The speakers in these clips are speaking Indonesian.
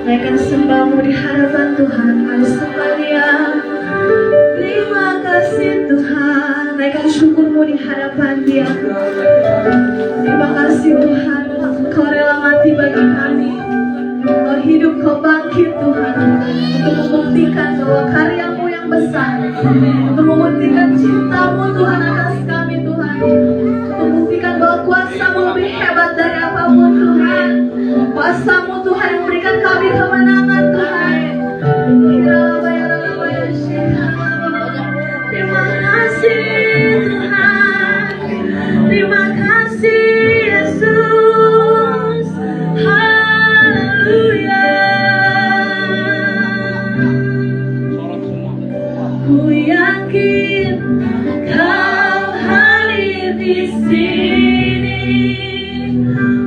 naikkan sembahmu di hadapan Tuhan. Kami sembah Dia. Terima kasih Tuhan, naikkan syukurmu di hadapan Dia. Terima kasih Tuhan, Kau rela mati bagi kami. Kau hidup, Kau bangkit Tuhan, untuk membuktikan bahwa karyamu yang besar, untuk membuktikan cintamu Tuhan atas kami Tuhan, untuk membuktikan bahwa kuasamu lebih hebat dari apapun Tuhan. Kuasamu Tuhan yang memberikan kami kemenangan Tuhan. Terima kasih Tuhan, terima kasih Yesus. Haleluya. Ku yakin Kau hadir di sini.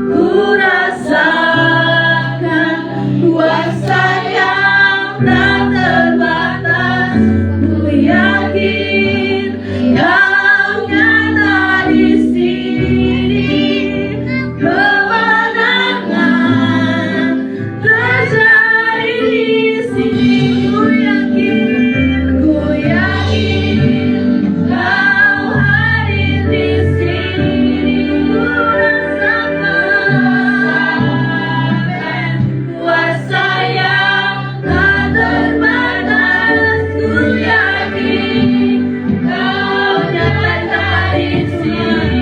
Ku rasakan kuasa yang tak terbatas. Ku yakin Kau nyata di sini. Kemenangan terjadi di sini. Ku yakin Kau hadir di sini. Ku rasakan kuasa yang tak terbatas. Ku yakin Kau nyata di sini.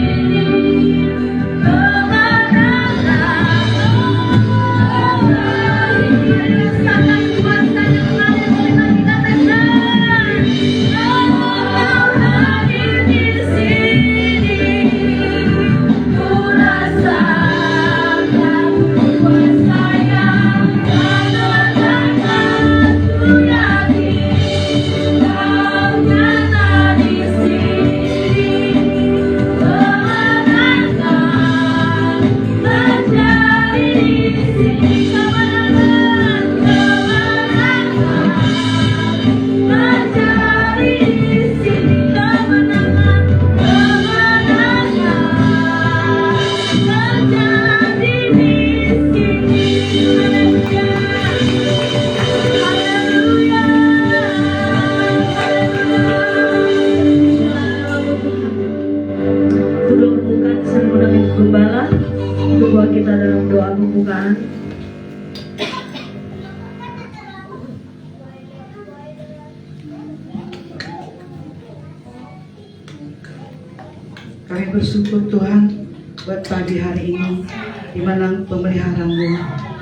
Gembala, doa kita dalam doa pembukaan. Kami bersyukur Tuhan buat pagi hari ini, di mana pemeliharaanmu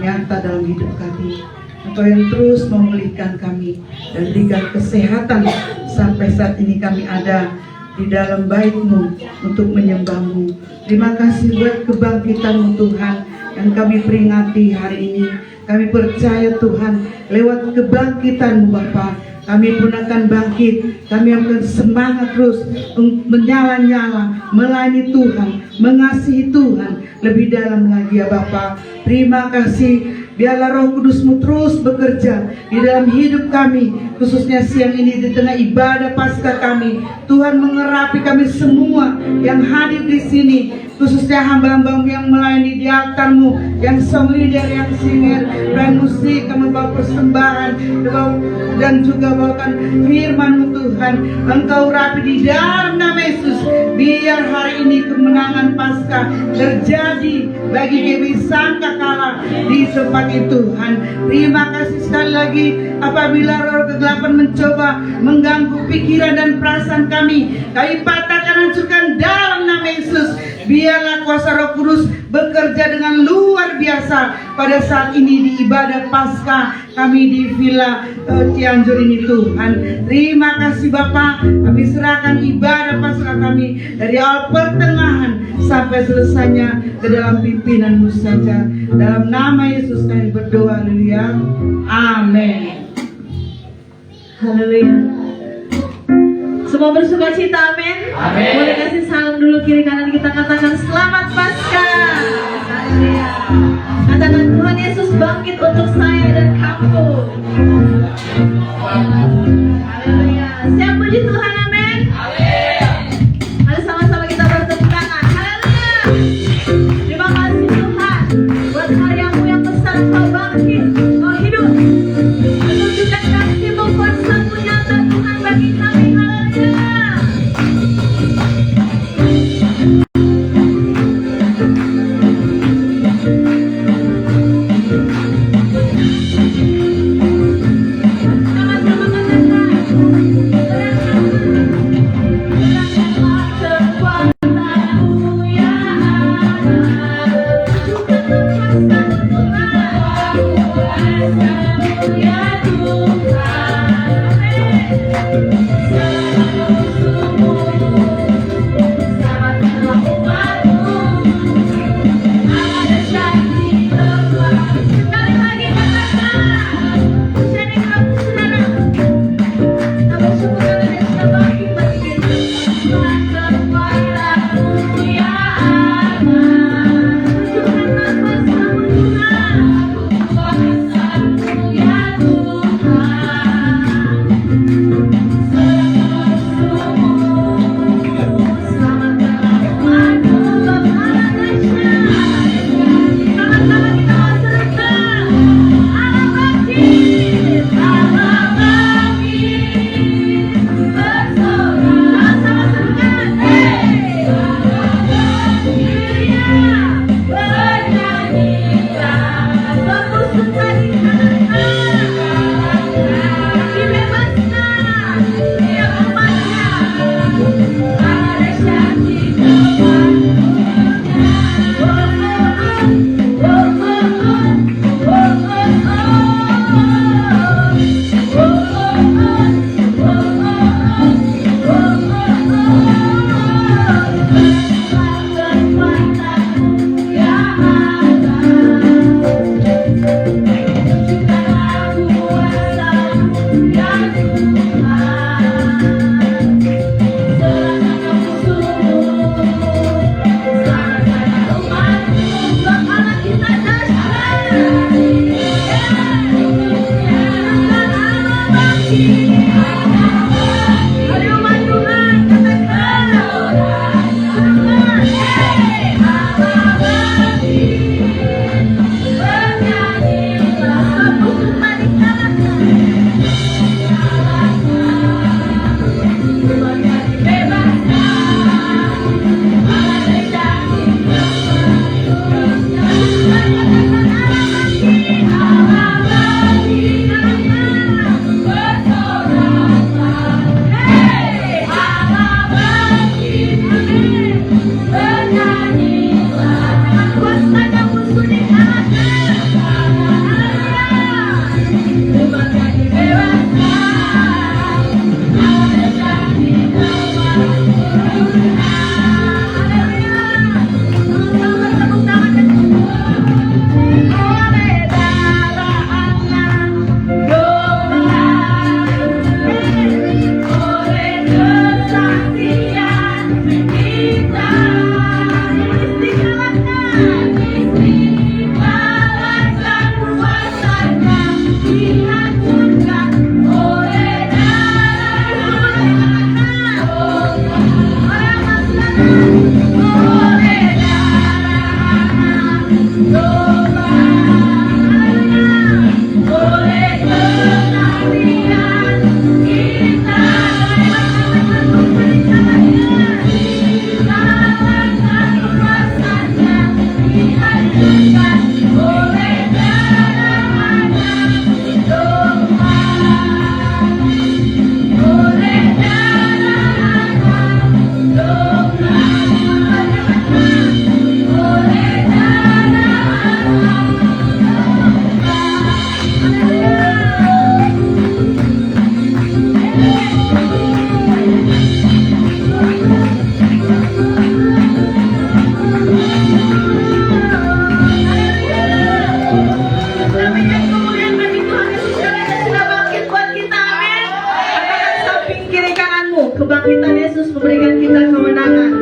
nyata dalam hidup kami. Engkau yang terus memulihkan kami dan berikan kesehatan sampai saat ini kami ada di dalam bait-Mu untuk menyembah-Mu. Terima kasih buat kebangkitan-Mu Tuhan yang kami peringati hari ini. Kami percaya Tuhan lewat kebangkitan-Mu Bapa, kami pun akan bangkit. Kami akan semangat terus menyala-nyala, melayani Tuhan, mengasihi Tuhan lebih dalam lagi ya Bapa. Terima kasih. Biarlah Roh Kudus-Mu terus bekerja di dalam hidup kami, khususnya siang ini di tengah ibadah Paskah kami. Tuhan mengerapi kami semua yang hadir di sini, khususnya hamba-hamba-Mu yang melayani di altar-Mu, yang song leader, yang singer, dan musik, kami bawa persembahan dan juga bawakan firman-Mu Tuhan. Engkau rapi di dalam nama Yesus. Biar hari ini kemenangan Paskah terjadi bagi Dewi Sangkakala di tempat itu Tuhan. Terima kasih sekali lagi apabila roh kegelapan mencoba mengganggu pikiran dan perasaan kami patahkan, hancurkan dalam nama Yesus. Biarlah kuasa Roh Kudus bekerja dengan luar biasa pada saat ini di ibadah Paskah kami di Villa Cianjur ini Tuhan. Terima kasih Bapak, kami serahkan ibadah Paskah kami dari awal pertengahan sampai selesainya ke dalam pimpinan-Mu saja. Dalam nama Yesus kami berdoa, haleluya, amin. Haleluya. Semua bersuka cita, amin. Boleh kasih salam dulu kiri kanan, kita katakan selamat Paskah. Haleluya. Katakan Tuhan Yesus bangkit untuk saya dan kamu. Haleluya. Siap puji Tuhan, amin. Mari sama-sama kita bertepuk tangan. Haleluya. Terima kasih Tuhan buat karyamu yang besar, Kau bangkit, Kau hidup Kebangkitan Yesus memberikan kita kemenangan.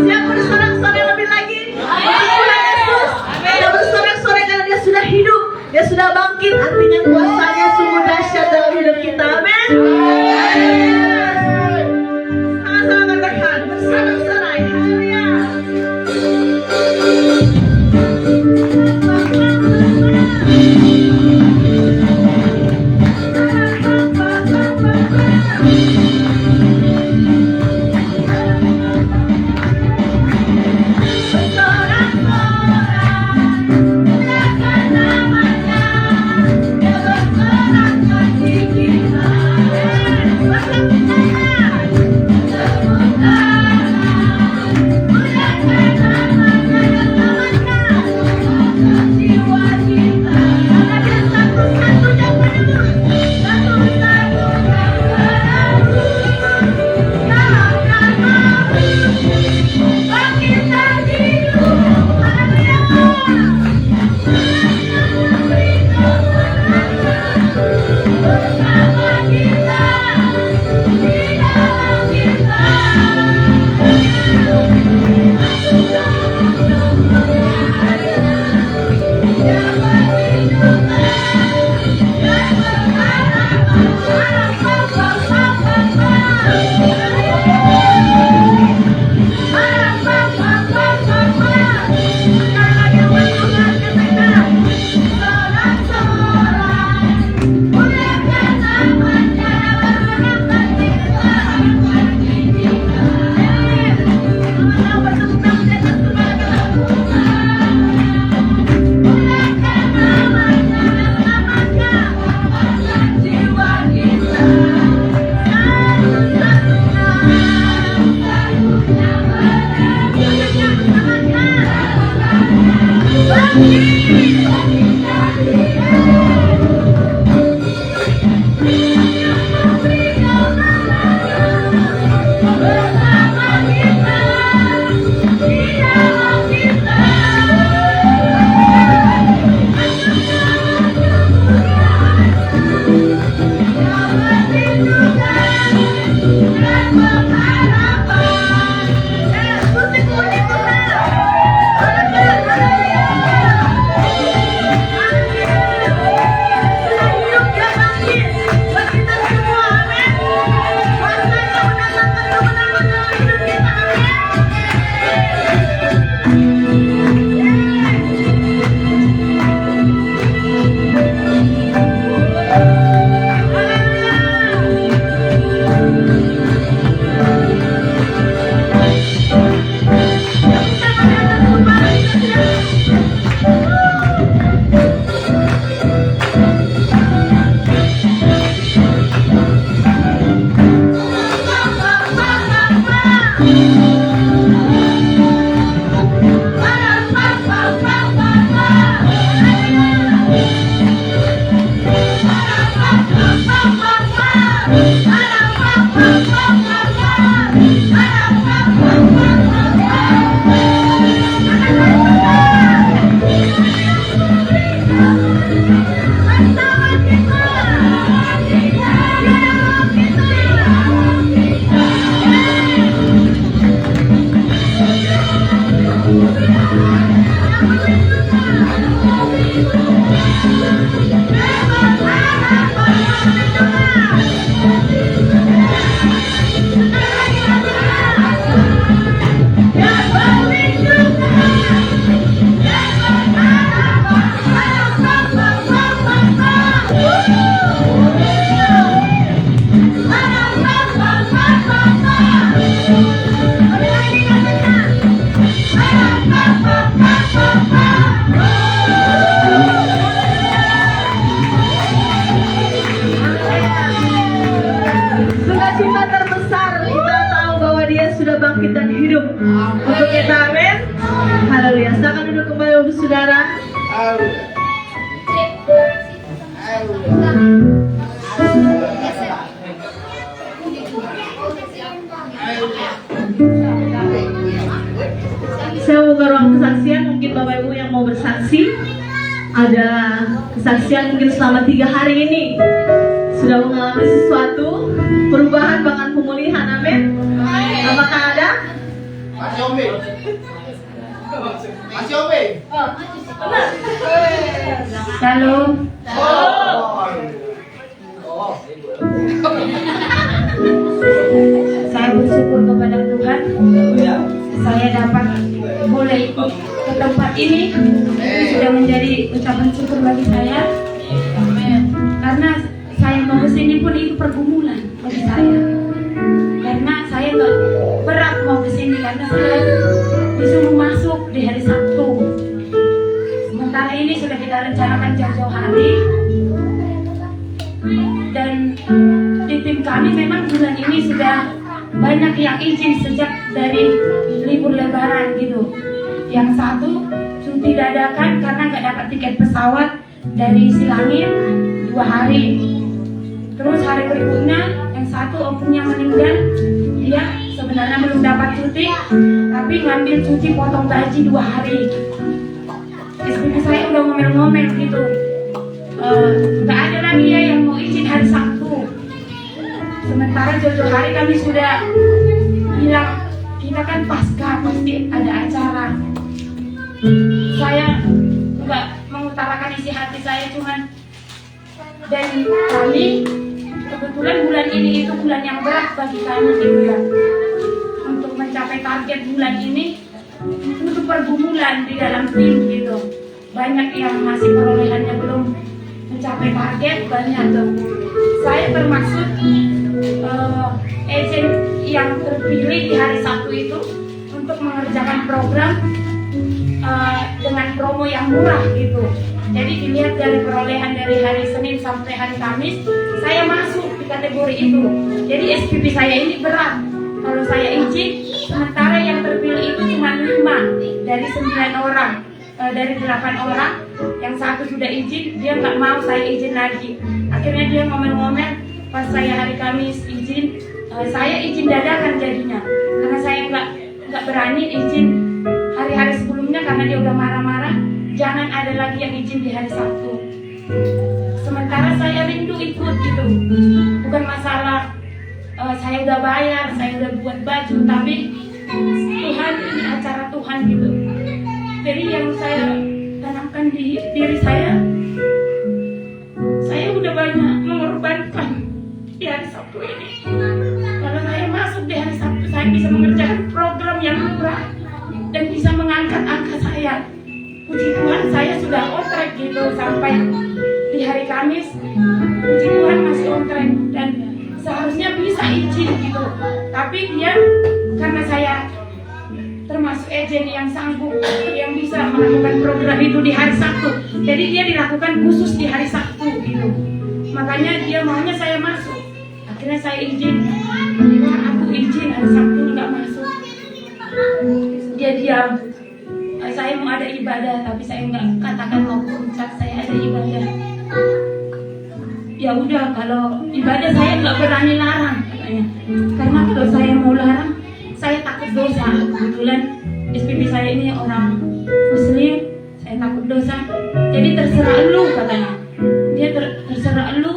Siap bersorak-sorai lebih lagi. Tuhan Yesus kita bersorak-sorai karena Dia sudah hidup, Dia sudah bangkit. Artinya kuasanya sungguh dahsyat dalam hidup kita. Amin. Sama-sama katakan bersorak-sorai. Haleluya. ada kesaksian mungkin selama 3 hari ini sudah mengalami sesuatu perubahan bahkan pemulihan, amin. Apakah ada? Masih Ombe. Masih Ombe. Shalom. Saya bersyukur kepada Tuhan. Saya dapat boleh ikut ke tempat ini. Itu sudah menjadi ucapan syukur bagi saya. Karena saya mau kesini pun itu pergumulan bagi saya. Karena saya nggak berat mau kesini karena saya disuruh masuk di hari Sabtu. Sementara ini sudah kita rencanakan jauh-jauh hari. Dan di tim kami memang bulan ini sudah banyak yang izin sejak dari libur lebaran gitu. Yang satu cuti dadakan karena nggak dapat tiket pesawat dari Silangit 2 hari. Terus hari berikutnya yang satu omnya meninggal, dia sebenarnya belum dapat cuti tapi ngambil cuti potong gaji 2 hari. SPP saya udah ngomel-ngomel gitu. Nggak ada lagi ya yang mau izin hari Sabtu. Sementara jauh-jauh hari kami sudah bilang kita kan pasca pasti ada acara. Saya nggak mengutarakan isi hati saya cuman, dan kami kebetulan bulan ini itu bulan yang berat bagi kami gitu ya. Untuk mencapai target bulan ini itu pergumulan di dalam tim gitu. Banyak yang masih perolehannya belum mencapai target, banyak tuh. Saya termasuk agent yang terpilih di hari Sabtu itu untuk mengerjakan program dengan promo yang murah gitu. Jadi dilihat dari perolehan dari hari Senin sampai hari Kamis, saya masuk di kategori itu. Jadi SPP saya ini berat. Kalau saya izin, sementara yang terpilih itu cuma 5 dari 9 orang. Dari 8 orang, yang satu sudah izin, dia nggak mau saya izin lagi. Akhirnya dia ngomel-ngomel pas saya hari Kamis izin, saya izin dadakan jadinya. Karena saya nggak berani izin hari-hari sebelumnya karena dia udah marah-marah. Jangan ada lagi yang izin di hari Sabtu. Sementara saya rindu ikut gitu. Bukan masalah saya udah bayar, saya udah buat baju, tapi Tuhan ini acara Tuhan gitu. Jadi yang saya tanamkan di diri saya udah banyak mengorbankan di hari Sabtu ini. Kalau saya masuk di hari Sabtu, saya bisa mengerjakan program yang murah dan bisa mengangkat angka saya. Puji Tuhan, saya sudah on track gitu sampai di hari Kamis. Puji Tuhan masih on track dan seharusnya bisa izin gitu. Tapi dia karena saya termasuk agen yang sanggup, yang bisa melakukan program itu di hari Sabtu. Jadi dia dilakukan khusus di hari Sabtu gitu. Makanya dia maunya saya masuk. Akhirnya saya izin. Aku izin hari Sabtu nggak masuk. Dia diam. Saya mau ada ibadah, tapi saya nggak katakan mau puncak. Saya ada ibadah. Ya udah, kalau ibadah saya nggak berani larang katanya. Karena kalau saya mau larang, saya takut dosa. Kebetulan SPP saya ini orang Muslim, saya takut dosa. Jadi terserah lu katanya. Dia terserah lu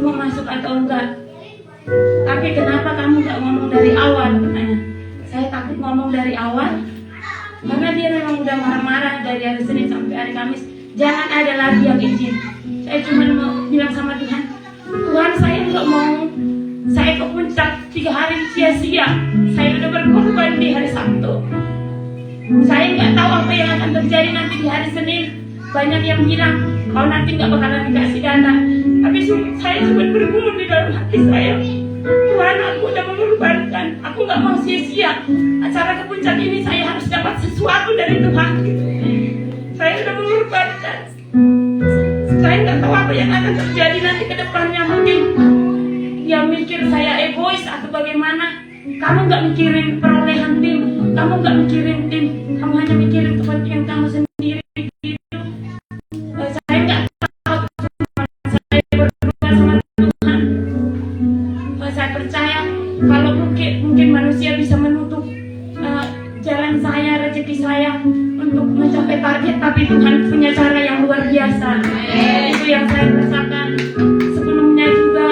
mau masuk atau enggak. Tapi kenapa kamu nggak ngomong dari awal katanya. Saya takut ngomong dari awal karena dia memang udah marah-marah dari hari Senin sampai hari Kamis. Jangan ada lagi yang izin. Saya cuma mau bilang sama Tuhan, Tuhan saya nggak mau saya ke puncak 3 hari sia-sia. Saya udah berkorban di hari Sabtu. Saya nggak tahu apa yang akan terjadi nanti di hari Senin. Banyak yang bilang kau nanti nggak bakalan dikasih dana. Tapi saya cuma bergumul di dalam hati saya. Tuhan, aku udah mengorbankan. Aku nggak mau sia-sia. Acara ke puncak ini saya harus dapat sesuatu dari Tuhan. Saya udah mengorbankan. Saya nggak tahu apa yang akan terjadi nanti ke depannya. Mungkin dia mikir saya egois atau bagaimana. Kamu nggak mikirin perolehan tim, kamu nggak mikirin tim, kamu hanya mikirin kepentingan kamu sendiri gitu. Saya nggak tahu, saya berdoa sama Tuhan. Saya percaya kalau mungkin manusia bisa menutup jalan saya, rezeki saya untuk mencapai target, tapi Tuhan punya cara yang luar biasa. Itu yang saya rasakan sebelumnya juga.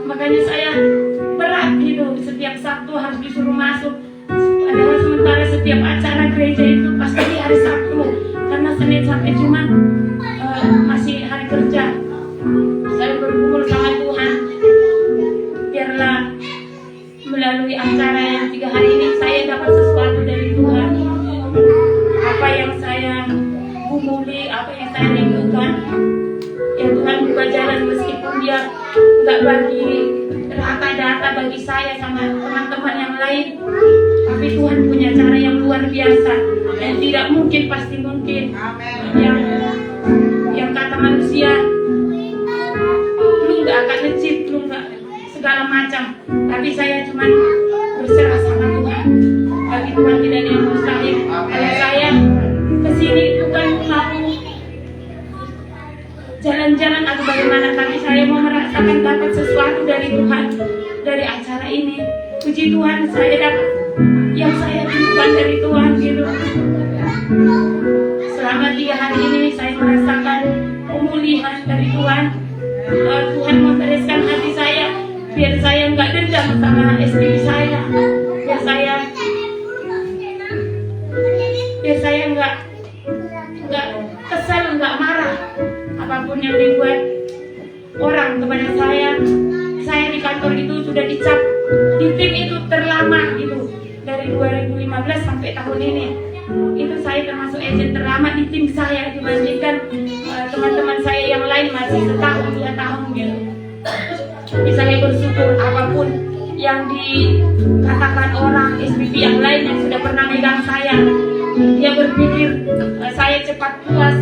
Makanya saya berat gitu, setiap Sabtu harus disuruh masuk. Padahal sementara setiap acara gereja itu pasti di hari Sabtu, karena Senin sampai Jumat masih hari kerja. Saya bergumul sama Tuhan, biarlah melalui acara yang 3 hari ini saya dapat sesuatu dari Tuhan. Apa yang saya gumuli, apa yang saya rindukan, ya Tuhan buka jalan meskipun dia nggak bagi rata data bagi saya sama teman-teman yang lain, tapi Tuhan punya cara yang luar biasa dan tidak mungkin pasti mungkin. Yang kata manusia, lu nggak akan ngecit, lu nggak segala macam, tapi saya cuma berserah sama Tuhan. Bagi Tuhan tidak ada yang mustahil. Kalau saya kesini bukan mau jalan-jalan atau bagaimana, tapi saya mau merasakan dapat sesuatu dari Tuhan dari acara ini. Puji Tuhan, saya dapat yang saya rindukan dari Tuhan gitu. Selama 3 hari ini saya merasakan pemulihan dari Tuhan. Tuhan membereskan hati saya, biar saya nggak dendam sama SPB saya, biar saya nggak kesal, nggak marah apapun yang dibuat orang kepada saya. Saya di kantor itu sudah dicap di tim itu terlama gitu, dari 2015 sampai tahun ini. Itu saya termasuk agent terlama di tim saya dibandingkan teman-teman saya yang lain masih setahun 2 tahun gitu. Tapi saya bersyukur apapun yang dikatakan orang SPP yang lain yang sudah pernah megang saya, dia berpikir saya cepat puas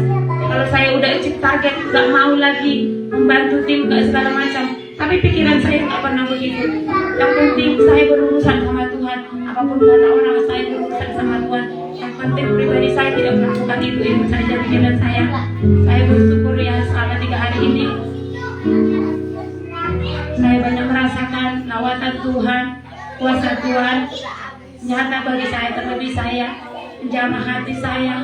kalau saya udah achieve target, nggak mau lagi membantu tim, nggak segala macam. Tapi pikiran saya nggak pernah begitu. Yang penting saya berurusan sama Tuhan. Apapun kata orang, saya berurusan sama Tuhan. Yang penting pribadi saya tidak melakukan itu saja pikiran saya. Saya bersyukur ya selama 3 hari ini saya banyak merasakan lawatan Tuhan, kuasa Tuhan nyata bagi saya, terlebih saya menjamah hati saya.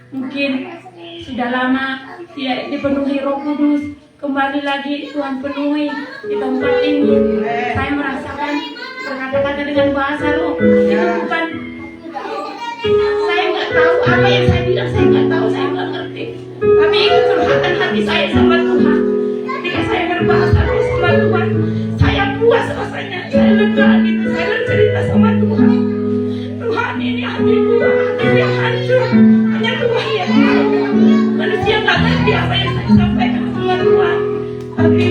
Mungkin sudah lama tidak dipenuhi Roh Kudus, kembali lagi Tuhan penuhi di tempat ini. Saya merasakan berkata-kata dengan bahasa Roh. Itu bukan, saya nggak tahu apa yang saya bilang, saya nggak tahu, saya nggak ngerti. Tapi itu curhatan hati saya sama Tuhan. Ketika saya berbahasa Roh sama Tuhan, saya puas rasanya, saya lega gitu, saya bercerita sama Tuhan. Tuhan, ini hatiku, hati yang hancur, hanya Tuhan yang tahu. Manusia nggak ngerti apa yang saya sampaikan sama Tuhan. Tapi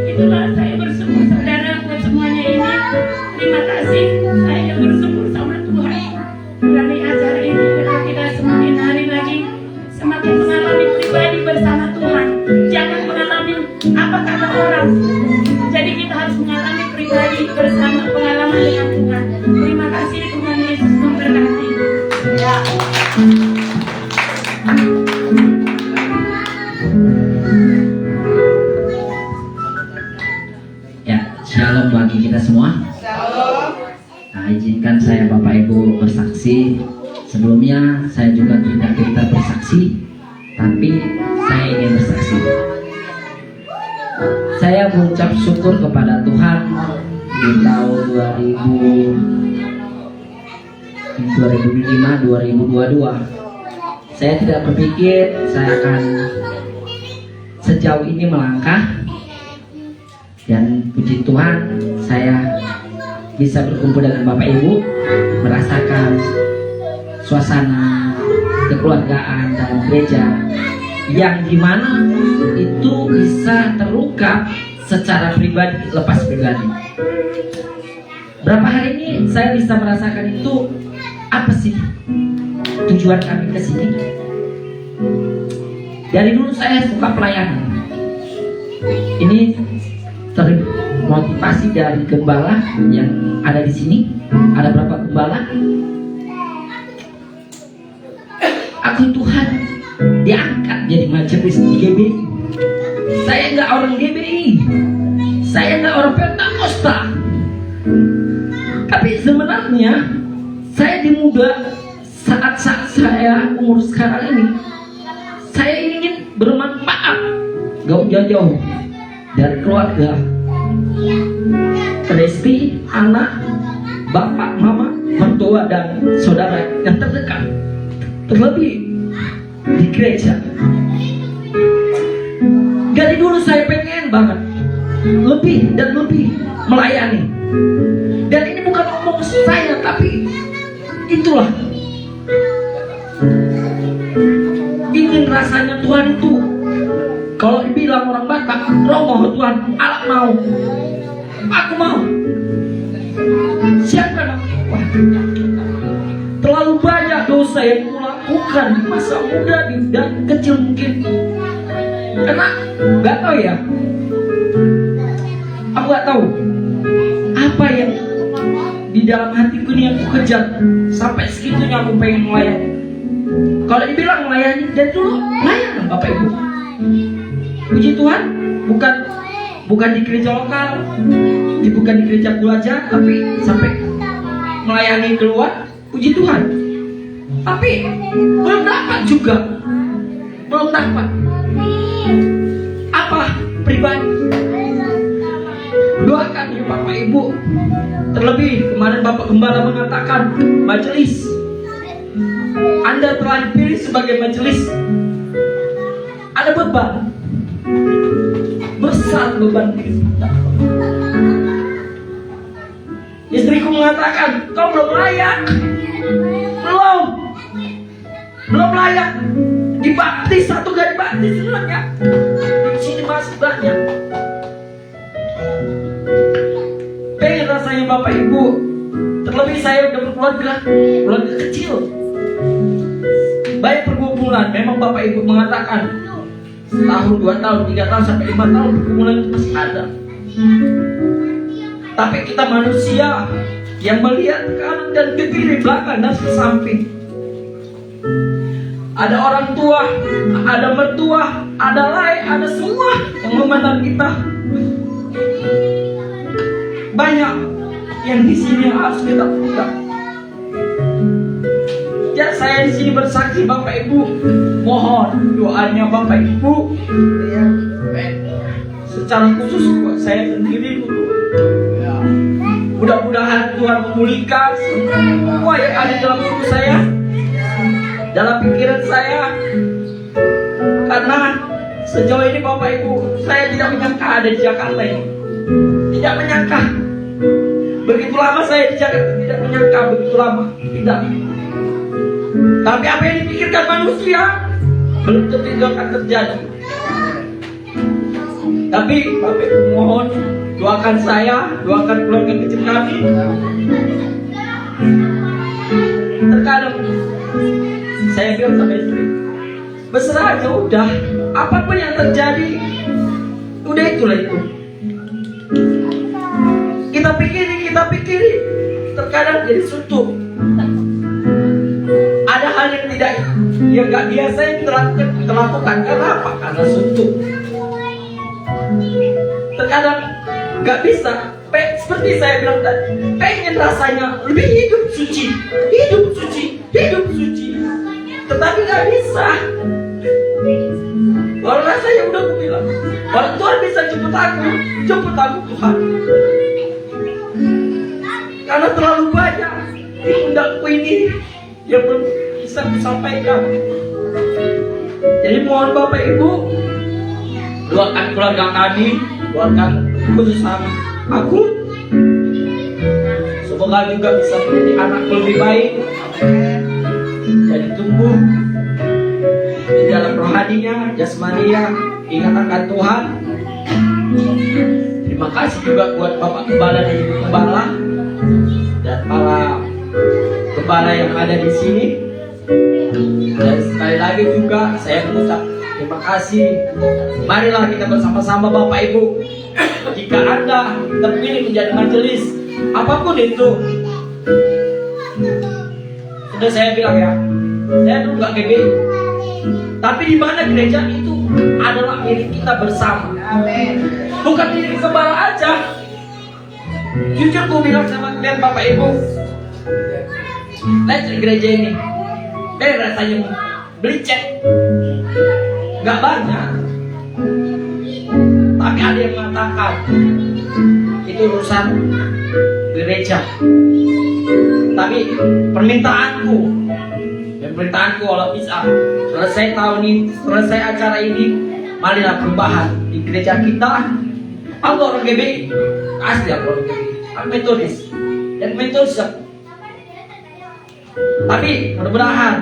itulah saya bersyukur saudara buat semuanya ini. Terima kasih, saya bersyukur sama Tuhan. Melalui acara ini kita semakin hari lagi semakin mengalami pribadi bersama Tuhan. Jangan mengalami apa kata orang. Jadi kita harus mengalami pribadi bersama, pengalaman dengan Tuhan. Terima kasih, Tuhan Yesus memberkati. Ya, shalom bagi kita semua. Nah, izinkan saya Bapak Ibu bersaksi. Sebelumnya saya juga tidak kita bersaksi, tapi saya ingin bersaksi. Saya mengucap syukur kepada Tuhan di tahun 2005-2022. Saya tidak berpikir saya akan sejauh ini melangkah, dan puji Tuhan saya bisa berkumpul dengan Bapak Ibu, merasakan suasana kekeluargaan dalam gereja yang dimana itu bisa terungkap secara pribadi, lepas pribadi. Berapa hari ini saya bisa merasakan itu. Apa sih tujuan kami ke sini? Dari dulu saya suka pelayanan. Ini termotivasi dari gembala yang ada di sini. Ada berapa gembala? Aku Tuhan diangkat jadi majelis di GBI. Saya nggak orang GBI, saya nggak orang Pentakosta. Tapi sebenarnya saya di muda saat saya umur sekarang ini, saya ingin bermanfaat, gak jauh-jauh dari keluarga, istri, anak, bapak, mama, mertua, dan saudara yang terdekat, terlebih di gereja. Dari dulu saya pengen banget lebih dan lebih melayani, dan ini bukan omong saya, tapi itulah ingin rasanya Tuhan itu. Kalau dibilang orang Batak, romoh Tuhan, Allah mau, aku mau. Siapa yang mau? Terlalu banyak dosa yang kulakukan di masa muda dan kecil mungkin. Karena nggak tahu ya, aku nggak tahu apa yang di dalam hatiku ini yang aku kejar sampai segitunya aku pengen melayani. Kalau dibilang melayani dari dulu, layanan Bapak Ibu. Puji Tuhan, bukan di gereja lokal, bukan di gereja belajar, tapi sampai melayani keluar. Puji Tuhan. Tapi belum dapat juga, belum dapat. Apa pribadi? Doakan ya Bapak Ibu. Terlebih kemarin Bapak Gembala mengatakan majelis, Anda telah dipilih sebagai majelis. Ada beban, besar beban kita. Istriku mengatakan, kau belum layak, belum layak dibaptis atau gak dibaptis sebenarnya. Di sini masih banyak. Pengen rasanya Bapak Ibu, terlebih saya udah berkeluarga kecil. Banyak pergumulan. Memang Bapak Ibu mengatakan setahun, 2 tahun, 3 tahun, sampai 5 tahun pergumulan itu masih ada. Tapi kita manusia yang melihat ke kanan dan ke kiri, belakang dan ke samping. Ada orang tua, ada mertua, ada lain, ada semua yang memandang kita. Banyak yang di sini harus kita pegang. Ya, saya di sini bersaksi Bapak Ibu, mohon doanya Bapak Ibu ya, secara khusus buat saya sendiri dulu. Ya. Mudah-mudahan Tuhan memulihkan semua yang ada dalam hidup saya, dalam pikiran saya, karena sejauh ini Bapak Ibu, saya tidak menyangka ada di Jakarta ini. Tidak menyangka. Begitu lama saya di Jakarta, tidak menyangka begitu lama. Tidak. Tapi apa yang dipikirkan manusia belum tentu akan terjadi. Tapi Bapak Ibu mohon doakan saya, doakan keluarga kecil kami. Terkadang saya bilang sama istri, berserah aja udah, apapun yang terjadi, udah itulah itu. Kita pikiri, terkadang jadi suntuk. Ada hal yang nggak biasa yang kita lakukan. Karena apa? Karena suntuk. Terkadang nggak bisa. Seperti saya bilang tadi, pengen rasanya lebih hidup suci. Tetapi nggak bisa. Walau rasanya udah aku bilang, walau Tuhan bisa jemput aku Tuhan. Karena terlalu banyak di pundakku ini yang belum bisa disampaikan. Jadi mohon Bapak Ibu, doakan keluarga kami, doakan khusus aku. Semoga juga bisa menjadi anak lebih baik, jadi tumbuh di dalam rohaninya, jasmaninya, ingat akan Tuhan. Terima kasih juga buat Bapak Gembala dan Ibu Gembala dan para gembala yang ada di sini. Dan sekali lagi juga saya mengucap terima kasih. Marilah kita bersama-sama Bapak Ibu. Jika Anda terpilih menjadi majelis, apapun itu, sudah saya bilang ya, saya dulu gak GBI, tapi di mana gereja itu adalah milik kita bersama. Bukan milik gembala aja. Jujur gue bilang sama kalian Bapak Ibu, lihat di gereja ini, rasanya beli cek. nggak banyak. Tapi ada yang mengatakan itu urusan gereja. Tapi permintaanku kalau bisa selesai tahun ini, selesai acara ini, marilah perubahan di gereja kita. Aku orang GBI, asli aku orang GBI, aku metodis dan metodis. Tapi mudah-mudahan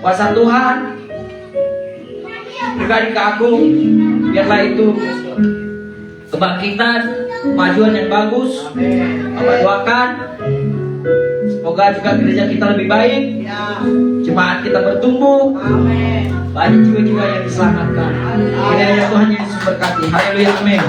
kuasa Tuhan pribadi ke aku, biarlah itu kebangkitan, kemajuan yang bagus. Bapak doakan semoga juga gereja kita lebih baik, jemaat kita bertumbuh, banyak jiwa-jiwa yang diselamatkan. Kiranya Tuhan Yesus berkati. Haleluya, amin.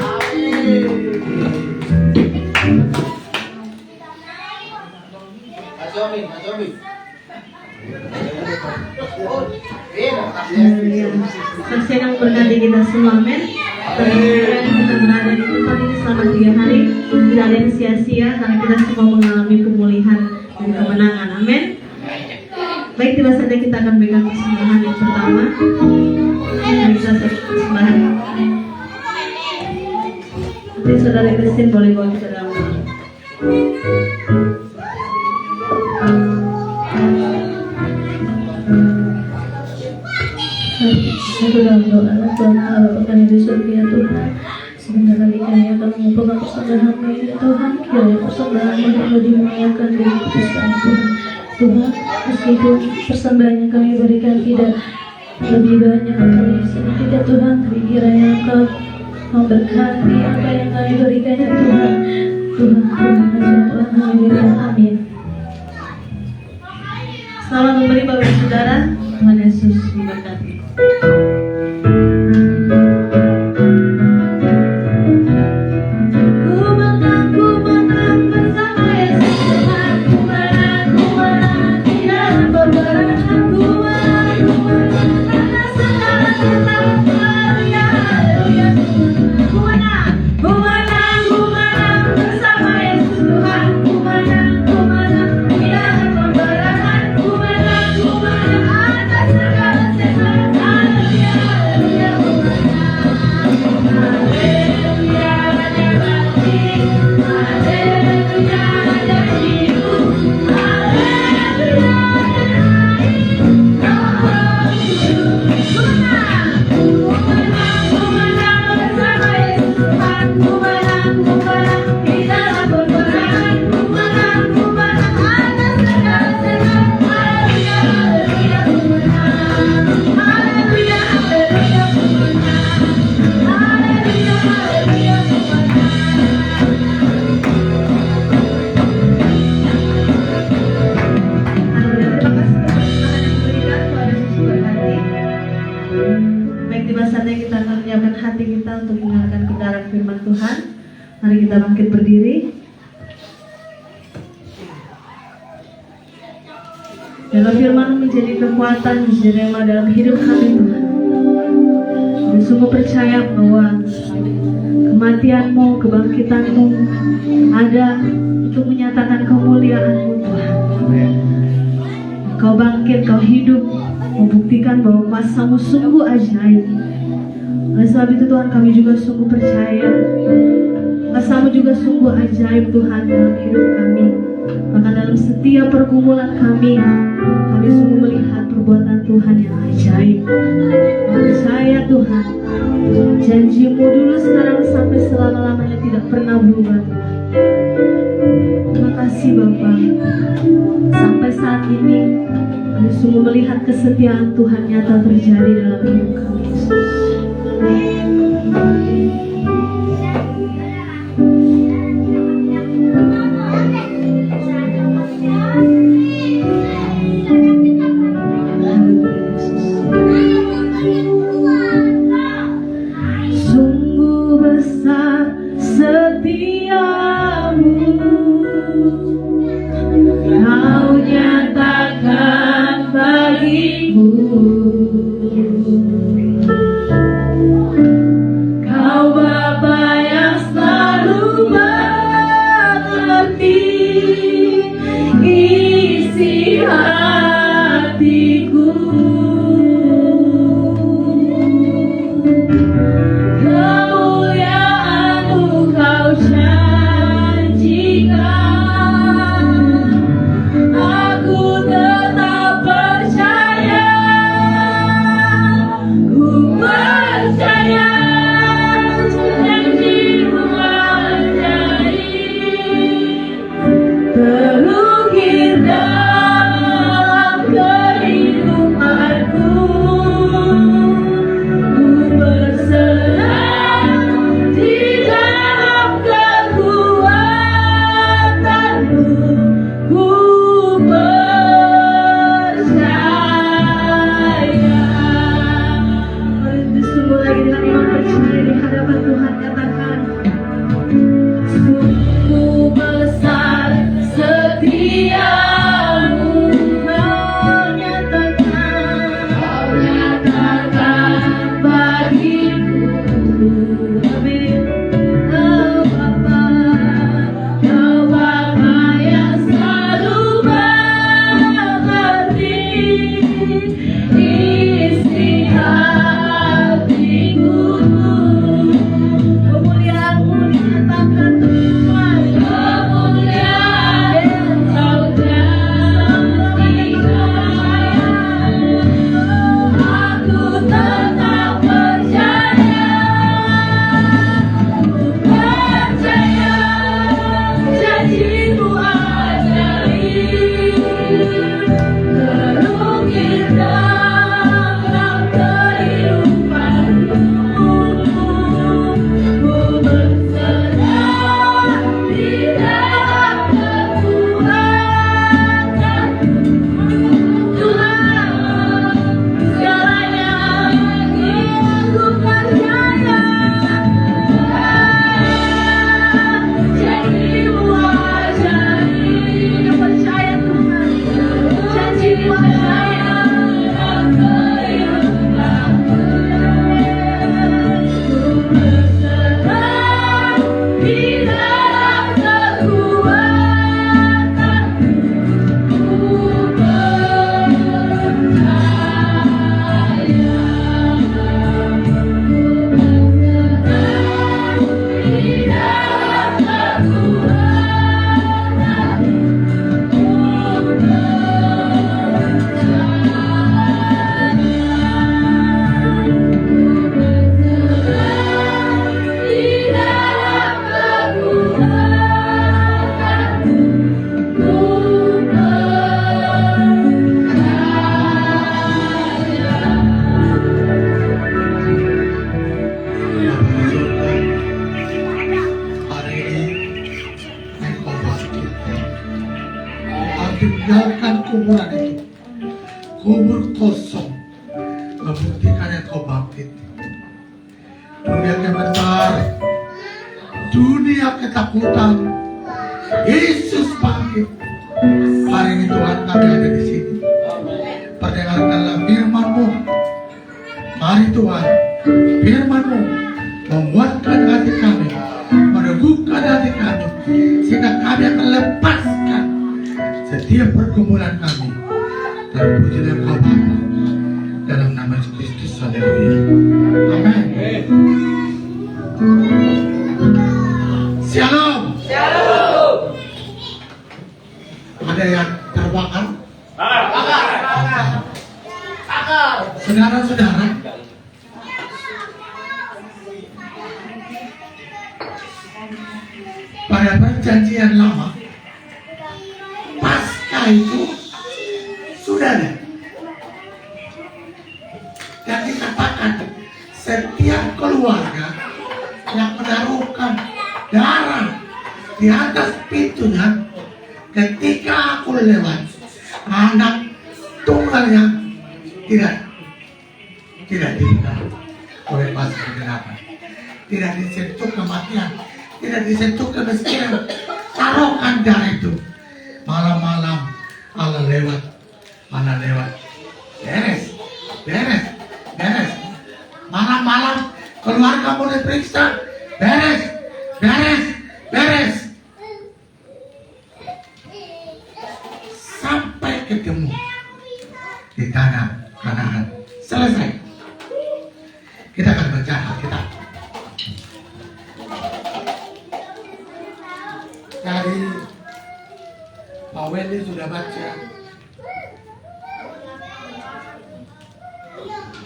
Saksi yang berkati kita semua, amin. Terima kita berada di tempat ini selama 3 hari. Tidak ada yang sia-sia karena kita semua mengalami pemulihan dan kemenangan, amin. Baik, tiba saja kita akan pegang persembahan yang pertama. Mari kita persembahan. Nanti saudara Kristin boleh bawa kita dalam doa. Aku dalam doa, Tuhan Allah kami di surga ya Tuhan. Sebentar lagi kami akan mengumpulkan persembahan ini ya Tuhan. Kiranya persembahan yang perlu dimuliakan dan dikuduskan Tuhan. Tuhan, meskipun persembahan yang kami berikan tidak lebih banyak atau lebih sedikit ya Tuhan, tapi kiranya Engkau memberkati apa yang kami berikan ya Tuhan. Tuhan, terima kasih Tuhan, haleluya, amin. Selamat memberi Bapak Ibu Saudara, Tuhan Yesus memberkati. Mari kita bangkit berdiri. Dalam firman menjadi kekuatan, menjadi rema dalam hidup kami Tuhan. Kami sungguh percaya bahwa kematian-Mu, kebangkitan-Mu ada untuk menyatakan kemuliaan-Mu Tuhan. Kau bangkit, Kau hidup, membuktikan bahwa kuasa-Mu sungguh ajaib. Oleh sebab itu Tuhan, kami juga sungguh percaya kuasa-Mu juga sungguh ajaib Tuhan dalam hidup kami. Bahkan dalam setiap pergumulan kami sungguh melihat perbuatan Tuhan yang ajaib. Percaya Tuhan, janji-Mu dulu, sekarang, sampai selama-lamanya tidak pernah berubah. Terima kasih Bapa. Sampai saat ini kami sungguh melihat kesetiaan Tuhan nyata terjadi dalam hidup kami, Yesus. lagi dengan iman percaya di hadapan Tuhan, katakan sungguh besar setiamu, kau nyatakan bagiku. Amin. Kau Bapa yang selalu mengerti isi hatiku. Kemuliaan-Mu dinyatakan Tuhan, kemuliaan Engkau jadikan. Aku tetap percaya, janji-Mu ajaib, terukir dalam kehidupanku. Ku berserah di dalam kekuatan Tuhan, segalanya ku percaya. Janji-Mu ajaib, percaya Tuhan, janji-Mu ajaib, ku berserah di dalam kekuatan, ku Hari ini Engkau bangkit. Tinggalkan kuburan itu, kubur kosong, membuktikan Engkau bangkit. Dunia gemetar, dunia ketakutan, Yesus bangkit. Hari ini Tuhan kami ada di sini. Perdengarkanlah firman-Mu. Mari Tuhan, firman-Mu menguatkan hati kami, meneguhkan hati kami, sehingga kami akan lepaskan setiap pergumulan kami. Terpujilah Engkau Bapa, dalam nama Yesus Kristus. Haleluya. Amin. Shalom. Ada yang terbakar? Saudara-saudara, pada perjanjian lama, Paskah itu sudah ada. Dan dikatakan setiap keluarga yang menaruhkan darah di atas pintunya, ketika aku lewat, anak tunggalnya tidak dibuka oleh pasal kegenapan, tidak disentuh kematian, tidak disentuh kemiskinan. Taruhkan darah itu. Malam-malam Allah lewat, beres. Malam-malam keluarga boleh periksa, beres. Sampai ketemu di tanah Kanaan. Selesai. Kita akan baca Alkitab. Tadi Pak Wendy sudah baca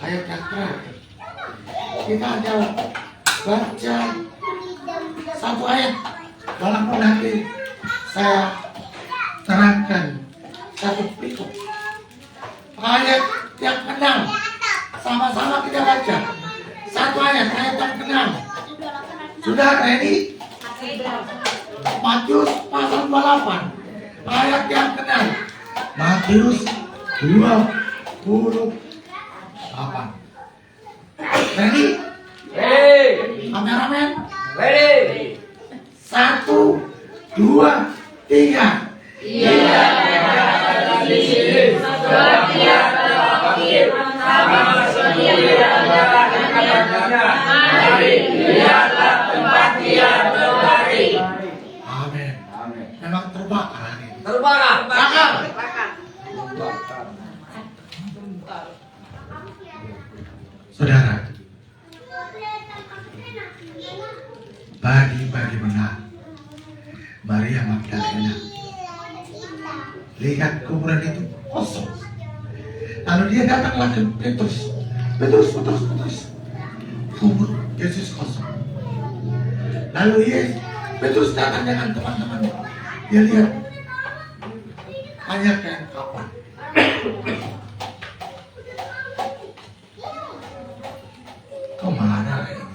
ayat yang terakhir. Kita ada baca satu ayat, walaupun nanti saya terangkan satu berikut ayat yang ke-6. Sama-sama kita baca satu ayat yang ke-6. Sudah ready? Matius pasal 28 ayat yang ke-6. Matius 28. Ready? Kameramen. Ready. 1, 2, 3. Amin. Memang terbakar ini. Bakar. Saudara, pagi-pagi benar Maria Magdalena lihat kuburan itu kosong. Lalu dia datanglah ke Petrus. Kubur Yesus kosong. Lalu Petrus datang dengan teman-temannya. Dia lihat hanya kain kapan. Kemana ini?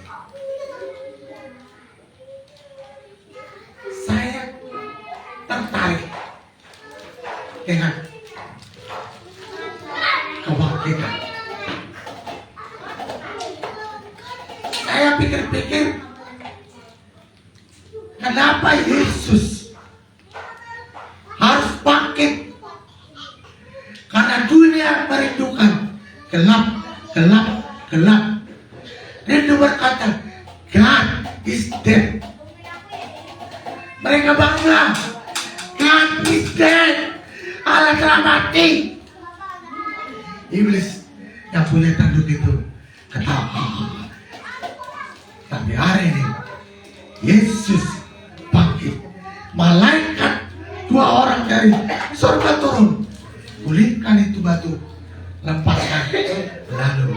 Saya tertarik dengan kebangkitan. Saya pikir-pikir, kenapa Yesus harus bangkit? Karena dunia merindukan gelap. Dia berkata, God is dead. Mereka bangga, God is dead. Allah telah mati. Iblis yang punya tanduk itu ketawa. Tapi hari ini Yesus bangkit. Malaikat 2 orang dari surga turun, gulingkan itu batu, lepaskan. Lalu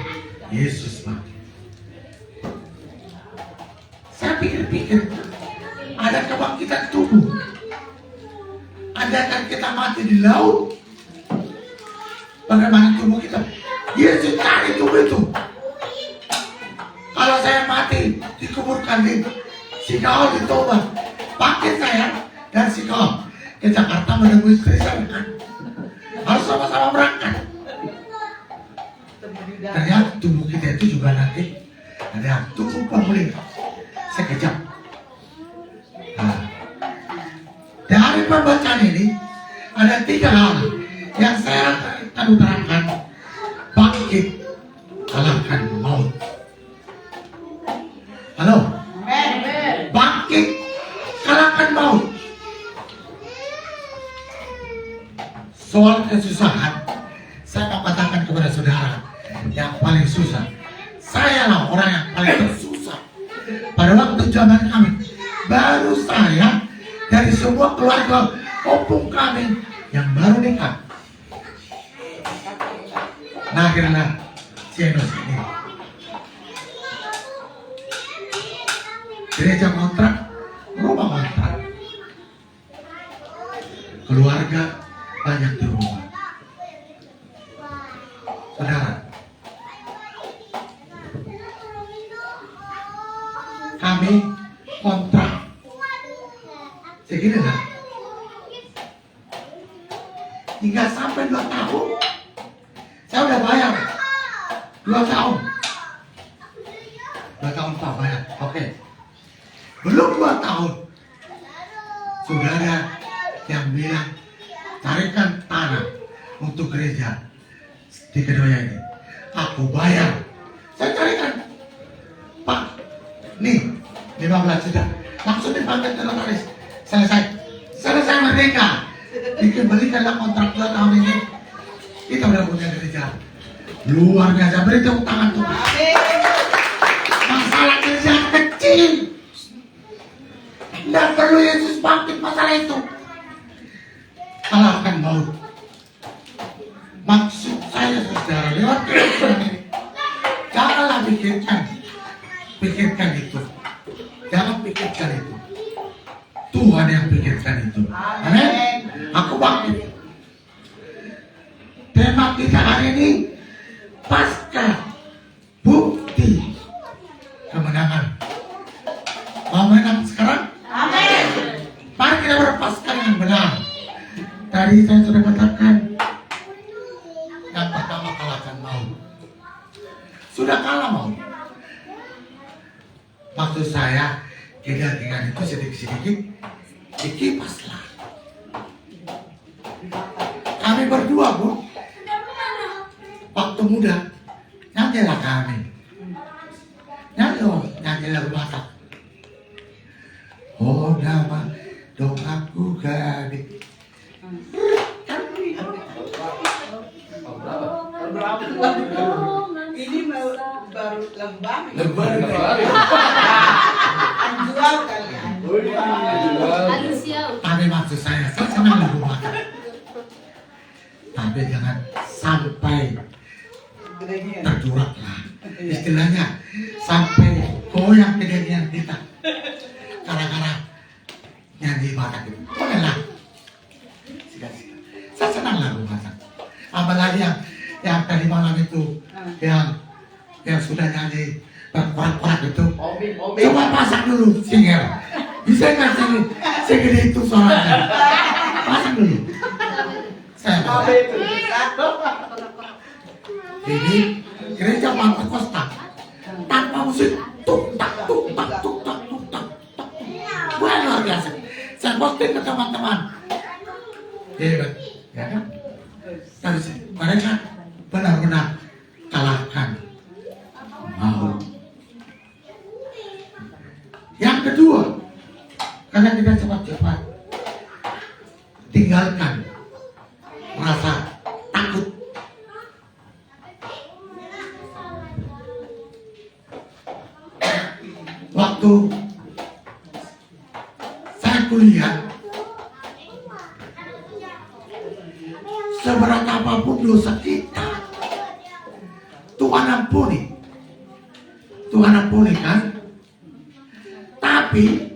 Yesus bangkit. Saya pikir-pikir, ada kebangkitan tubuh. Andaikan kita mati di laut, bagaimana tubuh kita? Yesus cari tubuh itu. Kalau saya mati, dikuburkan di Sikau di Toba, pakai saya dan Sikau ke Jakarta menemui istri saya kan. Harus sama-sama berangkat. Ternyata tubuh kita itu juga nanti ada tubuh pemulihan sekejap. Nah, dari pembacaan ini ada 3 hal yang saya akan utarakan. Bangkit, kalahkan maut. Halo? Bangkit, kalahkan maut. Soal kesusahan, saya mau katakan kepada saudara yang paling susah. Saya lah orang yang paling tersusah. Pada waktu zaman kami, baru saya dari semua keluarga opung kami yang baru nikah. Nah, akhirnya Cienos ini gereja kontrak, rumah kontrak, keluarga banyak di rumah. Saudara, kami kontrak segini lah, hingga sampai 2 tahun saya udah bayar 2 tahun Pak bayar. Oke, belum 2 tahun sudah ada yang bilang carikan tanah untuk gereja di Kedoya ini. Aku bayar, saya carikan, Pak, nih 15 juta, langsung dipanggil ke notaris. Selesai merdeka, berikanlah kontrak 2 tahun ini. Kita udah punya gereja luar biasa. Beri tepuk tangan Tuhan. Masalah gereja kecil, tidak perlu Yesus bangkit masalah itu. Kalahkan maut. Maksud saya saudara, lewat kehidupan ini, janganlah pikirkan itu. Jangan pikirkan itu. Tuhan yang pikirkan itu. Amin. Aku bangkit. Tema kita hari ini, pasca bukti kemenangan. Mau menang sekarang? Amin. Mari kita berpasca yang benar. Tadi saya sudah katakan, yang pertama kalahkan maut. Sudah kalah maut. Maksud saya, kedagingan itu sedikit-sedikit dikipas lah. Kami berdua, Bu, waktu muda, nyanyilah kami. Nyanyi lagu Batak. Oh, nama doaku gadi. Ini baru lembang. Lebar. Jual kalian. Tapi maksud saya senang lagu Batak. Tapi jangan sampai terjurak lah. Istilahnya sampai goyang kejadian kita. Gara-gara nyanyi Batak itu. Bolehlah. Sikat-sikat. Saya senang lagu Batak. Apalagi yang tadi malam itu yang sudah nyanyi berkorak-korak itu. Coba pasang dulu singer. Bisa nggak segede itu suaranya? Pasang dulu. Saya mau. Ini gereja Pantekosta tanpa musik tuk tak tuk tak tuk tak tuk tak. Wah, luar biasa. Saya posting ke teman-teman. Hebat, ya kan? Terus mereka benar-benar kalahkan mau. Yang kedua, karena kita cepat-cepat tinggalkan rasa takut. Waktu saya kuliah, seberat apapun dosa kita, Tuhan ampuni. Tuhan ampuni kan? Tapi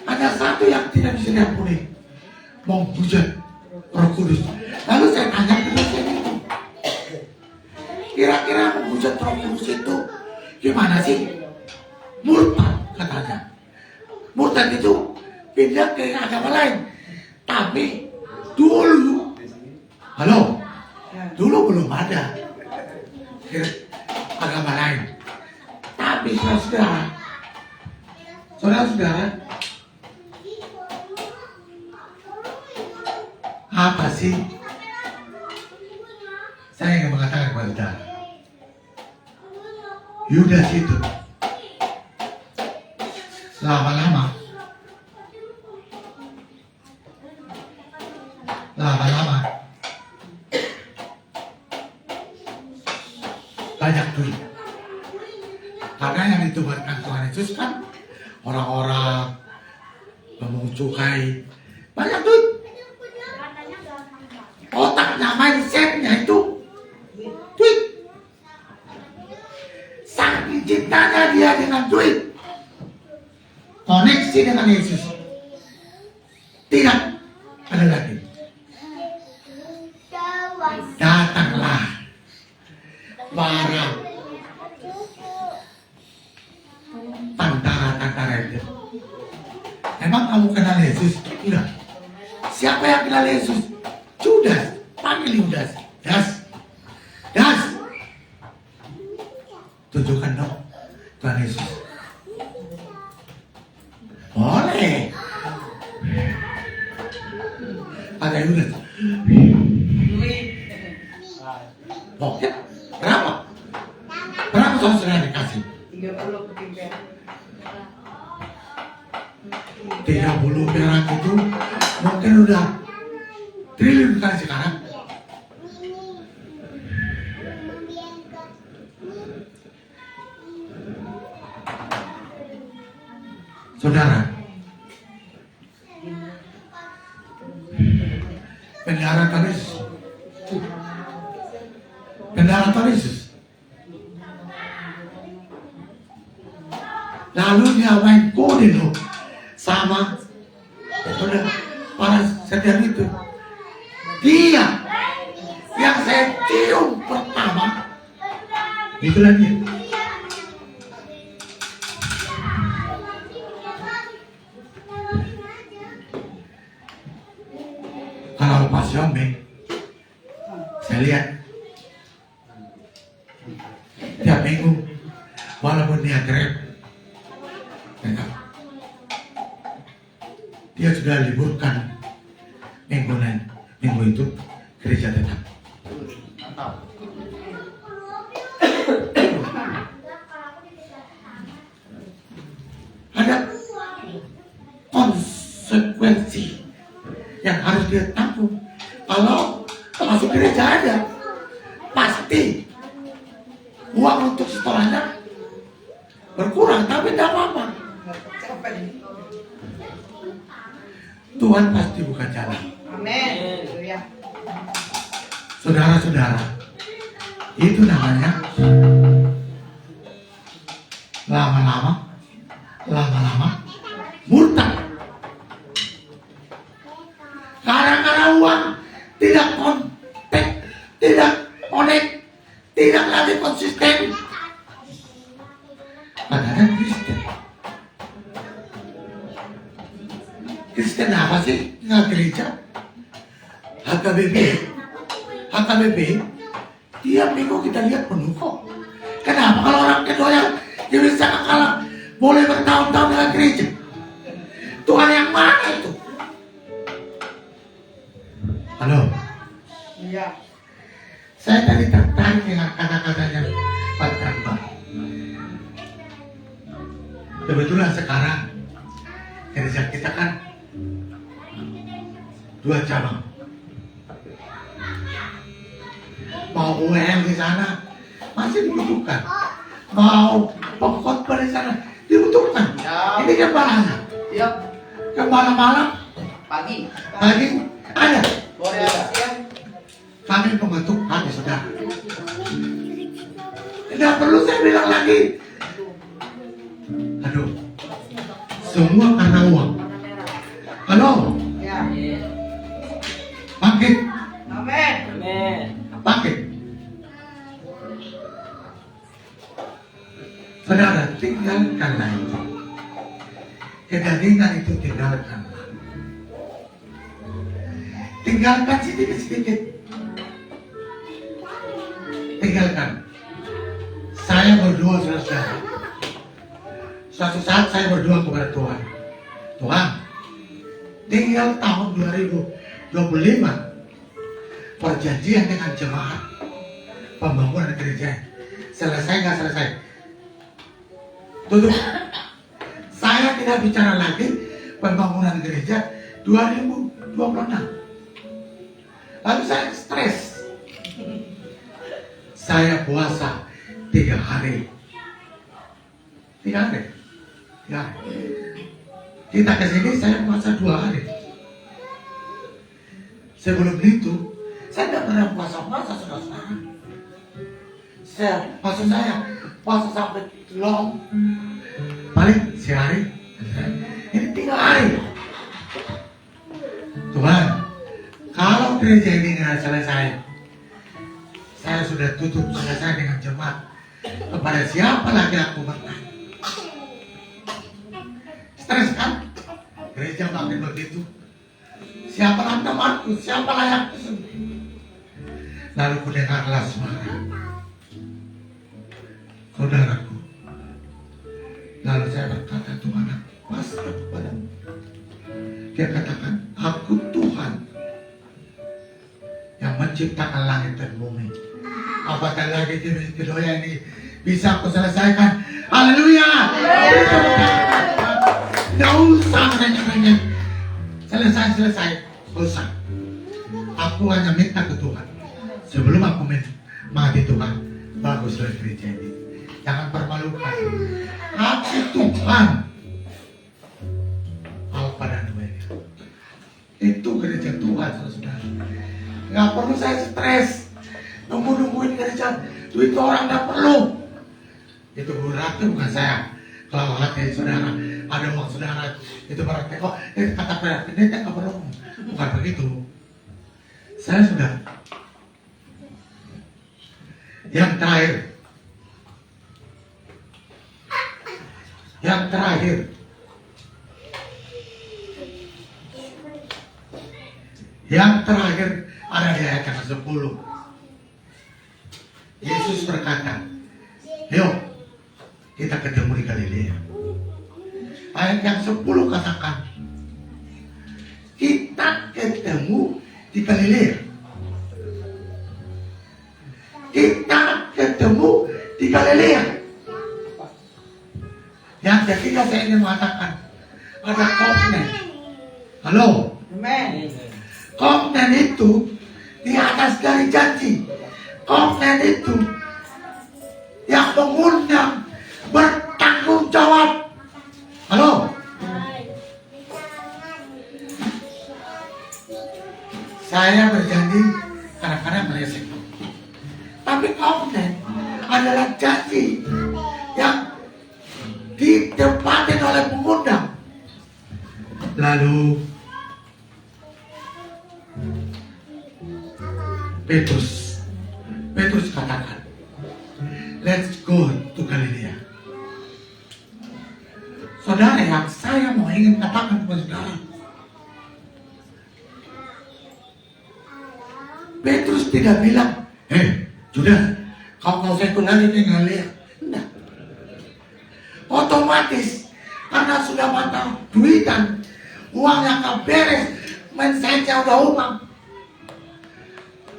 ada satu yang tidak bisa diampuni, menghujat Roh Kudus. Lalu saya tanya ke dosen itu, kira-kira menghujat Roh Kudus itu gimana sih? Murtad katanya. Murtad itu pindah ke agama lain. Tapi dulu, halo, dulu belum ada agama lain. Tapi saudara-saudara, apa sih saya ingin mengatakan kepada saudara? Yudas itu lama-lama banyak duit. Karena yang ditubarkan Tuhan Yesus kan orang-orang memungut cukai, banyak duit. Otaknya, mindsetnya itu duit. Saking cintanya dia dengan duit, koneksi dengan Yesus tidak ada lagi. Datanglah para tentara-tentara itu. Emang kamu kenal Yesus? Tidak. Siapa yang kenal Yesus? Judas. Panggil Judas. Das. Tunjukkan dong Tuhan Yesus. Boleh. Ada Yudas. Oke. Berapa? Berapa saudara dikasih? 30 perak. 30 perak itu mungkin udah triliun kali sekarang. Saudara, bendera Tuhan Yesus. Lalu dia main kode loh sama para senior itu. Dia yang saya cium pertama, itulah dia. Kalau pas Yombe, saya lihat tiap minggu, walaupun dia grab, tetap. Dia sudah liburkan minggu itu gereja tetap. Ada konsekuensi yang harus dia tanggung. Kalau masuk gereja ada, pasti uang untuk sekolahnya berkurang, tapi tidak apa-apa. Tuhan pasti buka jalan. Amin. Saudara-saudara, itu namanya lama-lama murtad. Karena uang tidak kontek, tidak connect, tidak lagi konsisten. Padahal Kristen. Kristen apa sih? Nggak gereja. HKBP, tiap minggu kita lihat penuh kok. Kenapa kalau orang kedua yang bisa kalah boleh bertahun-tahun dengan gereja? Tuhan yang mana itu? Halo? Iya. Saya tadi tertarik dengan kata-katanya Pak Kambang. Kebetulan sekarang gereja kita kan 2 cabang. Mau UM di sana masih dibutuhkan. Mau pengkhotbah di sana dibutuhkan. Ini gembalanya. Siap. Gembala malam Pagi. ada. Boleh ada. Kami membentuk hati saudara. Tidak perlu saya bilang lagi. Aduh, semua karena uang. Halo, Ya. bangkit, Amin. Amin. bangkit. Saudara, tinggalkanlah itu. Kedagingan itu tinggalkanlah. Tinggalkan sedikit-sedikit. Tinggalkan. Saya berdoa saudara. Suatu saat saya berdoa kepada Tuhan. Tuhan, tinggal tahun 2025 perjanjian dengan jemaat pembangunan gereja. Selesai nggak selesai? Tutup. Saya tidak bicara lagi pembangunan gereja 2026. Lalu saya stres. Saya puasa 3 hari. 3 hari. Ya. Kita kesini saya puasa 2 hari. Sebelum itu saya tidak pernah puasa-puasa saudara. Maksud saya puasa sampai long. Paling sehari. Ini 3 hari. Tuhan, kalau gereja ini nggak selesai, saya sudah tutup selesai dengan jemaat. Kepada siapa lagi aku bertanya? Stres kan? Gereja makin begitu. Siapalah temanku? Siapalah yang kesembuh? Lalu kudengarlah suara saudaraku. Lalu saya berkata, Tuhan, aku pasrah kepadamu. Dia katakan, aku Tuhan yang menciptakan langit dan bumi. Apatah lagi kedua ini bisa aku selesaikan. Haleluya. Tidak usah nanya. Selesai. Usah. Aku hanya minta ke Tuhan. Sebelum aku mati Tuhan, baguslah gereja ini. Jangan permalukan. Aku Tuhan. Alfa dan Omega. Itu gereja Tuhan, saudara. Nggak perlu saya stres. Nungguin gereja. Duit orang nggak perlu. Itu berarti bukan saya. Kalau hati saudara, ada uang saudara, itu berarti kok kata pendeta nggak perlu. Bukan begitu. Saya sudah. Yang terakhir. Yang terakhir ada di ayat yang ke-10. Yesus berkata, "Yuk, kita ketemu di Galilea." Ayat yang 10 katakan, kita ketemu di Galilea. Kita ketemu di Galilea. Yang ketiga saya ingin mengatakan, ada komnen. Halo? Komnen itu di atas dari janji. Komnen itu yang mengundang bertanggung jawab. Halo? Saya berjanji kadang-kadang meleset. Tapi komnen adalah janji yang ditempatin oleh pengundang. Lalu Petrus katakan, let's go to Galilea. Saudara, yang saya mau ingin katakan kepada saudara, Petrus tidak bilang, sudah, kau nggak usah ikut lagi ke Galilea. Enggak. Otomatis karena sudah mata duitan, uang yang gak beres, mensaja udah uang,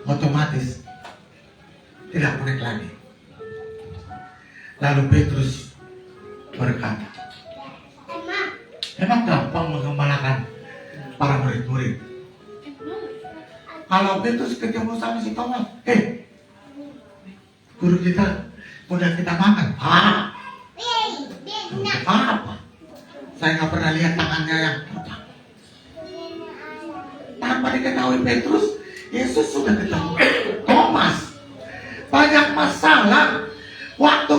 otomatis tidak naik lagi. Lalu Petrus berkata, memang gampang mengembalakan para murid-murid. Kalau Petrus ketemu sama si Thomas, guru kita udah kita makan. Apa? Saya nggak pernah lihat tangannya yang kotak. Tanpa diketahui Petrus, Yesus sudah ketemu Thomas. Banyak masalah waktu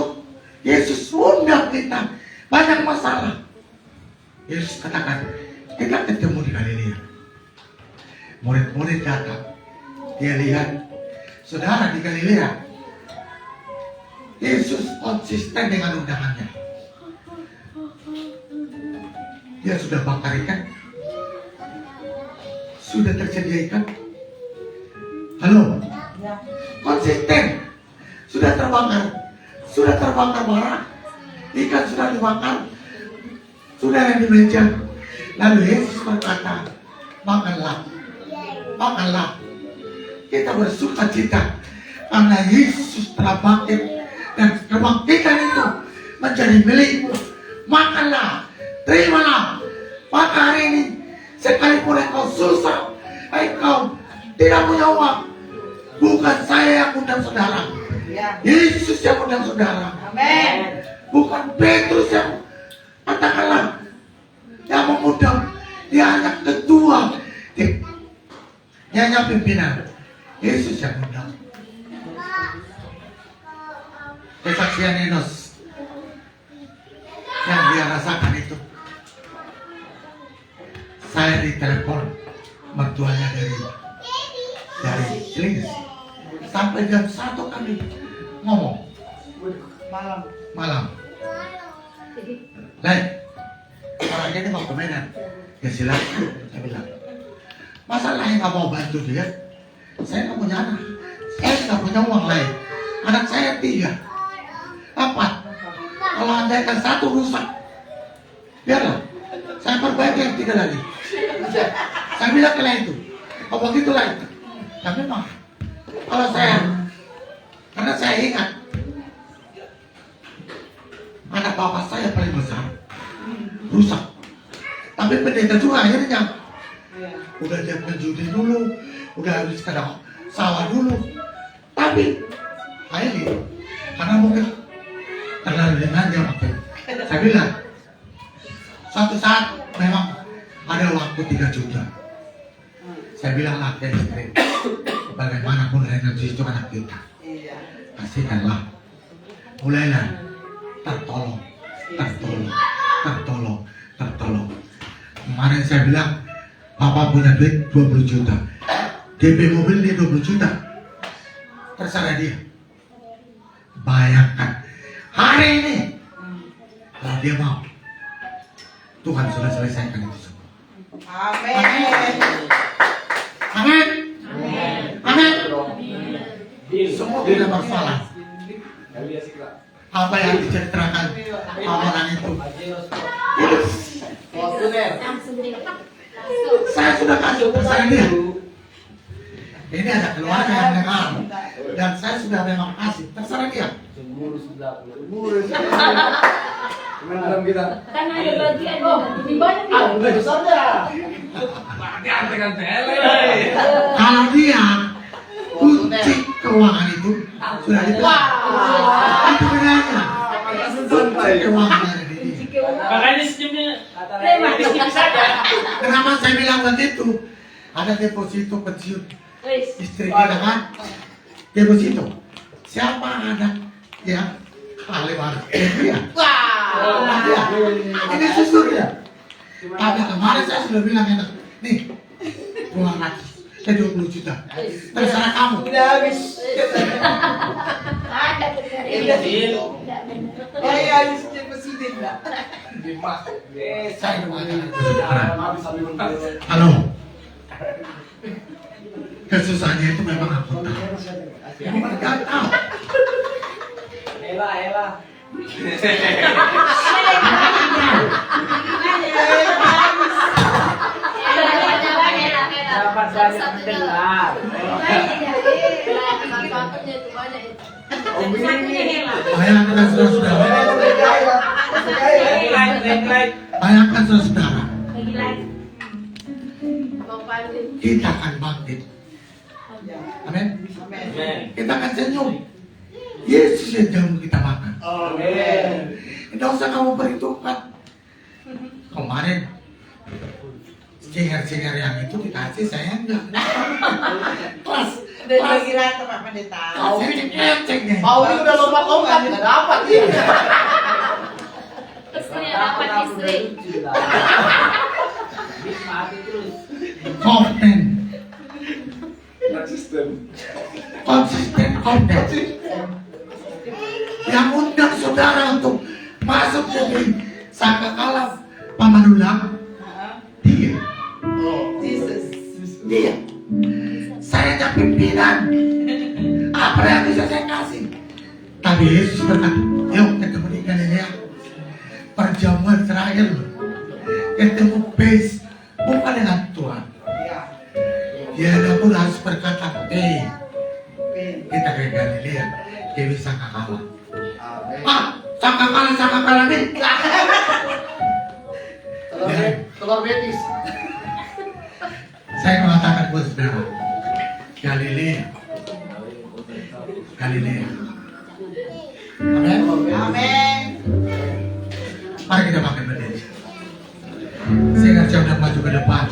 Yesus undang kita, banyak masalah. Yesus katakan, kita ketemu di Galilea. Murid-murid datang, dia lihat, saudara, di Galilea Yesus konsisten dengan undangannya. Dia sudah bakar ikan, sudah tersedia ikan. Halo, konsisten, sudah terbakar bara, ikan sudah dibakar, sudah ada di meja. Lalu Yesus berkata, makanlah. Kita bersuka cita karena Yesus telah bangkit dan kebangkitan itu menjadi milikmu. Makanlah, terimalah. Maka hari ini, sekalipun engkau susah, engkau tidak punya uang, bukan saya yang undang saudara, Yesus yang undang saudara. Amin. Bukan Petrus yang katakanlah yang mengundang, dia hanya ketua, dia hanya pimpinan. Yesus yang undang. Kesaksian Enos yang dia rasakan itu, saya ditelepon mertuanya dari Cilengsi. Sampai jam 1 kami ngomong malam. Lain, orangnya ini mau ke Medan. Ya silakan, saya bilang. Masalahnya nggak mau bantu dia. Saya nggak punya anak, saya nggak punya uang lain. Anak saya 3, 4. Kalau andai kan 1 rusak, biarlah, saya perbaiki yang 3 lagi. Saya bilang ke lain itu, oh begitulah itu. Tapi memang, kalau karena saya ingat, anak bapak saya paling besar, rusak. Tapi pendeta juga akhirnya, udah dia penjudi dulu, udah habis kena sawah dulu. Tapi, akhirnya, karena mungkin terlalu dimanja waktu. Saya bilang, suatu saat memang ada waktu 3 juta. Saya bilang lah ke istri, bagaimanapun energi itu anak kita, kasihkanlah. Mulailah tertolong. Kemarin saya bilang, Papa punya duit 20 juta, DP mobil dia 20 juta, terserah dia. Bayangkan hari ini, kalau dia mau, Tuhan sudah selesaikan itu semua. Amin. Semua tidak bersalah. Apa yang diceritakan orang itu Saya sudah kasih terserah dia. Ini ada keluarga yang dengar dan saya sudah memang kasih terserah dia. Kan ada bagian di banyak Kalau dia kunci keuangan itu sudah dipegang. Itu bedanya. Kunci keuangan ada di dia. Makanya senyumnya tipis saja. Kenapa saya bilang begitu? Ada deposito pensiun istri kita kan? Deposito. Siapa anak yang ahli waris? Dia. Dia. Ini susurnya. Tapi kemarin saya sudah bilang enak. Nih, 200 ke 20 juta. Terserah kamu. Udah habis. Saya habis jadi presiden enggak? Saya mengatakan. Halo. Kesusahannya itu memang aku tahu. Mereka tahu. Ela. Dapat banyak mendengar. Bayangkan saudara-saudara. Bayangkan saudara-saudara. Kita akan bangkit. Amin. Kita akan senyum. Yesus yang jamu kita makan. Tidak usah kamu perhitungkan. Kemarin cinger-cinger yang itu dikasih, saya enggak. Kelas. Udah lagi rata Pak Pendeta. Kau cek-ceknya. Pauli udah lompat-lompat enggak dapat dia. dapat istri. Konten. Konsisten konten. Yang undang saudara untuk masuk jadi sangka kalah Pamanulang. Dia. Dia. Saya hanya pimpinan. Apa yang bisa saya kasih? Tapi Yesus berkata, yuk ketemu di Galilea. Perjamuan terakhir. Ketemu base. Bukan dengan Tuhan. Dia namun harus berkata, kita ke Galilea. Dia bisa kalah. Sangka kalah nih. Telur betis. Saya mengatakan buat saudara, Galilea. Amin. Amin. Mari kita pakai berdiri. Saya ngajak udah maju ke depan.